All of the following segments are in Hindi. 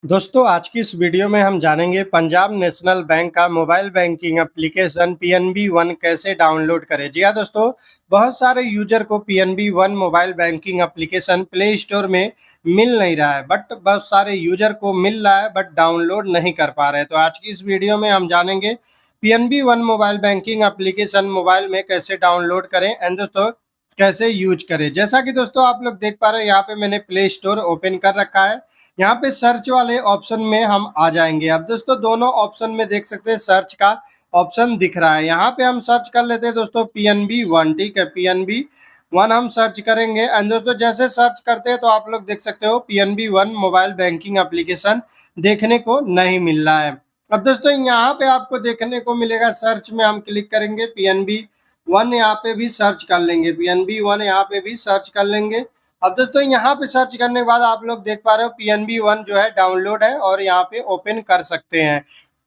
दोस्तों आज की इस वीडियो में हम जानेंगे पंजाब नेशनल बैंक का mobile banking application PNB one कैसे डाउनलोड करें। जी हाँ दोस्तों, बहुत सारे यूजर को PNB one mobile banking application play store में मिल नहीं रहा है, बट बहुत सारे यूजर को मिल रहा है बट डाउनलोड नहीं कर पा रहे हैं। तो आज की इस वीडियो में हम जानेंगे PNB one mobile banking application mobile में कैसे डाउनलोड करें एंड दोस्तों कैसे यूज करें। जैसा कि दोस्तों आप लोग देख पा रहे हैं, यहाँ पे मैंने प्ले स्टोर ओपन कर रखा है। यहाँ पे सर्च वाले ऑप्शन में हम आ जाएंगे। अब दोस्तों दोनों ऑप्शन में देख सकते हैं सर्च का ऑप्शन दिख रहा है। यहाँ पे हम सर्च कर लेते हैं दोस्तों पीएनबी वन। ठीक है, पीएनबी वन हम सर्च करेंगे एंड दोस्तों जैसे सर्च करते हैं तो आप लोग देख सकते हो PNB one mobile banking application देखने को नहीं मिल रहा है। अब दोस्तों यहाँ पे आपको देखने को मिलेगा, सर्च में हम क्लिक करेंगे पीएनबी वन, यहाँ पे भी सर्च कर लेंगे पीएनबी वन, यहाँ पे भी सर्च कर लेंगे। अब दोस्तों यहाँ पे सर्च करने के बाद आप लोग देख पा रहे हो पीएनबी वन जो है डाउनलोड है और यहाँ पे ओपन कर सकते हैं।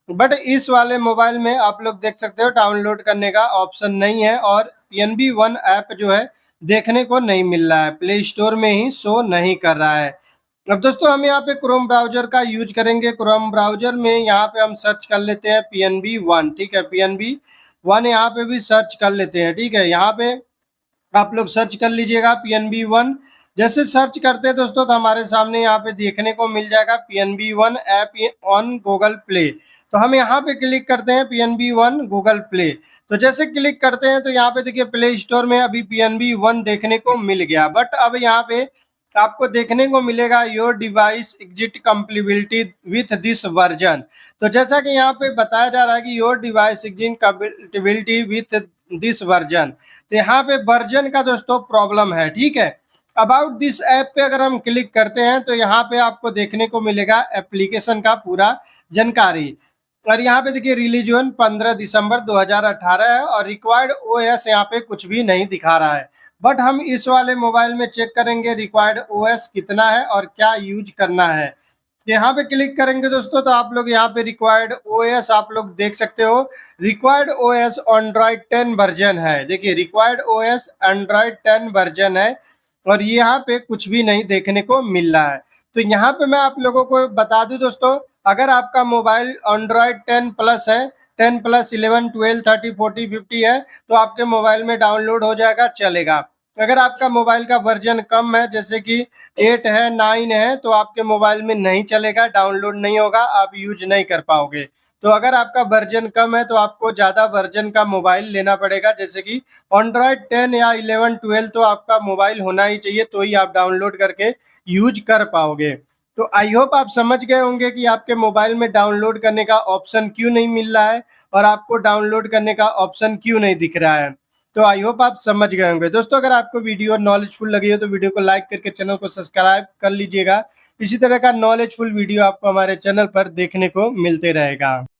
बट इस वाले मोबाइल में आप लोग देख सकते हो डाउनलोड करने का ऑप्शन नहीं है और पीएनबी वन ऐप जो है देखने को नहीं मिल रहा है, प्ले स्टोर में ही शो नहीं कर रहा है। अब दोस्तों हम यहाँ पे क्रोम ब्राउजर का यूज करेंगे। क्रोम ब्राउजर में यहाँ पे हम सर्च कर लेते हैं पीएनबी वन। ठीक है, पीएनबी वन यहाँ पे भी सर्च कर लेते हैं। ठीक है, यहाँ पे आप लोग सर्च कर लीजिएगा पीएनबी वन। जैसे सर्च करते हैं दोस्तों तो हमारे सामने यहाँ पे देखने को मिल जाएगा PNB one app on Google play. तो हम यहाँ पे क्लिक करते हैं पीएनबी वन गूगल प्ले। तो जैसे क्लिक करते हैं तो यहाँ पे देखिए प्ले स्टोर में अभी पीएनबी वन देखने को मिल गया, बट अब यहाँ पे आपको देखने को मिलेगा your device exit compatibility with this version. तो जैसा कि यहाँ पे बताया जा रहा है कि your device exit compatibility with this version, तो यहाँ पे वर्जन का दोस्तों प्रॉब्लम है। ठीक है, अबाउट दिस ऐप पे अगर हम क्लिक करते हैं तो यहाँ पे आपको देखने को मिलेगा एप्लीकेशन का पूरा जानकारी। और यहाँ पे देखिए रिलीज हुआ 15 दिसंबर 2018 है और रिक्वायर्ड ओएस यहाँ पे कुछ भी नहीं दिखा रहा है। बट हम इस वाले मोबाइल में चेक करेंगे रिक्वायर्ड ओएस कितना है और क्या यूज करना है। यहाँ पे क्लिक करेंगे दोस्तों तो आप लोग यहाँ पे रिक्वायर्ड ओएस आप लोग देख सकते हो। रिक्वायर्ड ओएस एंड्रॉइड 10 वर्जन है। देखिए रिक्वायर्ड ओएस एंड्रॉइड 10 वर्जन है और यहाँ पे कुछ भी नहीं देखने को मिल रहा है। तो यहाँ पे मैं आप लोगों को बता दूं दोस्तों, अगर आपका मोबाइल एंड्रॉइड 10 प्लस है, 10 प्लस 11 12 30 40 50 है तो आपके मोबाइल में डाउनलोड हो जाएगा, चलेगा। अगर आपका मोबाइल का वर्जन कम है जैसे कि 8 है 9 है तो आपके मोबाइल में नहीं चलेगा, डाउनलोड नहीं होगा, आप यूज नहीं कर पाओगे। तो अगर आपका वर्जन कम है तो आपको ज़्यादा वर्जन का मोबाइल लेना पड़ेगा, जैसे कि एंड्रॉयड 10 या 11 12 तो आपका मोबाइल होना ही चाहिए, तो ही आप डाउनलोड करके यूज कर पाओगे। तो आई होप आप समझ गए होंगे कि आपके मोबाइल में डाउनलोड करने का ऑप्शन क्यों नहीं मिल रहा है और आपको डाउनलोड करने का ऑप्शन क्यों नहीं दिख रहा है। तो आई होप आप समझ गए होंगे। दोस्तों अगर आपको वीडियो नॉलेजफुल लगी हो तो वीडियो को लाइक करके चैनल को सब्सक्राइब कर लीजिएगा। इसी तरह का नॉलेजफुल वीडियो आपको हमारे चैनल पर देखने को मिलते रहेगा।